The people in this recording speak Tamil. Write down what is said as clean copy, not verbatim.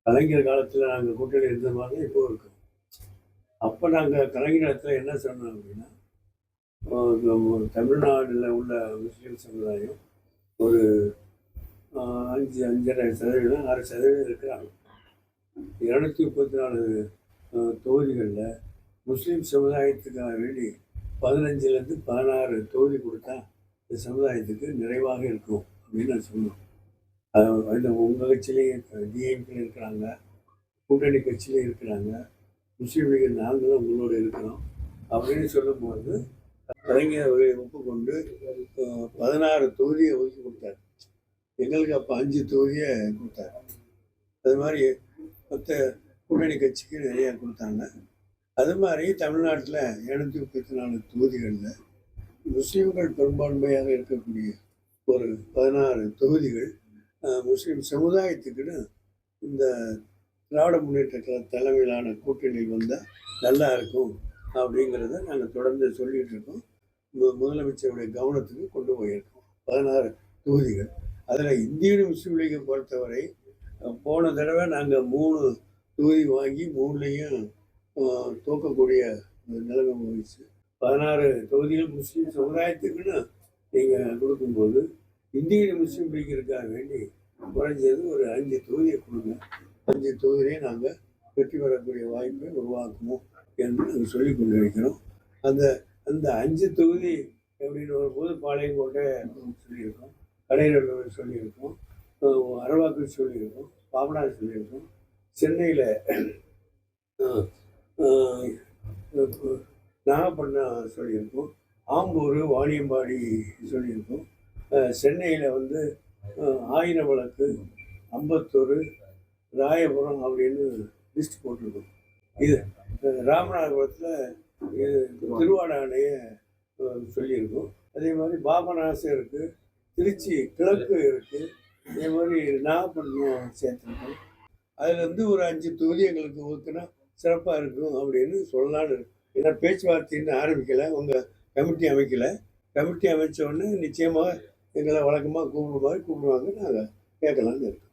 கலைஞர் காலத்தில் நாங்கள் கூட்டணி இருந்த மாதிரி தான் இப்போ இருக்கோம். அப்போ நாங்கள் கலைஞர் இடத்துல என்ன சொன்னோம் அப்படின்னா, தமிழ்நாட்டில் உள்ள முஸ்லீம் சமுதாயம் ஒரு 5.5% 6% இருக்கிறாங்க. 234 தொகுதிகளில் முஸ்லீம் சமுதாயத்துக்காக வேண்டி 15லேருந்து 16 தொகுதி கொடுத்தா இந்த சமுதாயத்துக்கு நிறைவாக இருக்கும் அப்படின்னு நான் சொன்னோம். அது உங்கள் கட்சியிலேயும் டிஎம்கே இருக்கிறாங்க, கூட்டணி கட்சியிலே இருக்கிறாங்க, முஸ்லீம் லீக் நாங்களும் உங்களோட இருக்கிறோம் அப்படின்னு சொல்லும்போது கலைஞர் ஒப்புக்கொண்டு 16 தொகுதியை ஒதுக்கி கொடுத்தாரு. எங்களுக்கு அப்போ 5 தொகுதியை கொடுத்தாரு. அது மாதிரி மற்ற கூட்டணி கட்சிக்கு நிறையா கொடுத்தாங்க. அது மாதிரி தமிழ்நாட்டில் 234 தொகுதிகளில் முஸ்லீம்கள் பெரும்பான்மையாக இருக்கக்கூடிய ஒரு 16 தொகுதிகள் முஸ்லீம் சமுதாயத்துக்குன்னு இந்த திராவிட முன்னேற்ற கழக தலைமையிலான கூட்டணியில் வந்தால் நல்லா இருக்கும் அப்படிங்கிறத நாங்கள் தொடர்ந்து சொல்லிகிட்டு இருக்கோம். முதலமைச்சருடைய கவனத்துக்கு கொண்டு போயிருக்கோம். 16 தொகுதிகள். அதில் இந்திய முஸ்லீம் லீகை பொறுத்தவரை போன தடவை நாங்கள் 3 தொகுதி வாங்கி 3லையும் தோக்கக்கூடிய நிலைமை போயிடுச்சு. 16 தொகுதிகள் முஸ்லீம் சமுதாயத்துக்குன்னு நீங்கள் கொடுக்கும்போது இந்திய முஸ்லீம் லீக்கிற்காக வேண்டி குறைஞ்சது ஒரு 5 தொகுதியை கொடுங்க. 5 தொகுதியை நாங்கள் வெற்றி பெறக்கூடிய வாய்ப்பை உருவாக்குவோம் என்று நாங்கள் சொல்லி கொண்டிருக்கிறோம். அந்த 5 தொகுதி அப்படின்னு வரும்போது பாளையங்கோட்டை சொல்லியிருக்கோம், கடைநல்லூர் சொல்லியிருக்கோம், அரவாக்கு சொல்லியிருக்கோம், பாபநாடு சொல்லியிருக்கோம், சென்னையில் நாகப்பட்டினம் சொல்லியிருக்கோம், ஆம்பூர் வாணியம்பாடி சொல்லியிருக்கோம், சென்னையில் வந்து ஆயிரவிளக்கு, அம்பத்தூர், ராயபுரம் அப்படின்னு லிஸ்ட் போட்டிருக்கோம். இது ராமநாதபுரத்தில் திருவாடானையை சொல்லியிருக்கோம். அதே மாதிரி பாபநாசம் இருக்குது, திருச்சி கிழக்கு இருக்குது, அதே மாதிரி நாகப்பட்டினம் சேர்த்துருக்கோம். அதுலேருந்து ஒரு 5 தொகுதி எங்களுக்கு ஒதுக்குனா சிறப்பாக இருக்கும் அப்படின்னு சொல்லலான்னு இருக்கு. ஏன்னா பேச்சுவார்த்தைன்னு ஆரம்பிக்கலை, உங்கள் கமிட்டி அமைக்கலை. கமிட்டி அமைச்ச உடனே நிச்சயமாக எங்களை வழக்கமாக கூப்பிடுற மாதிரி கூப்பிடுவாங்க, நாங்கள் கேட்கலான்னு இருக்கோம்.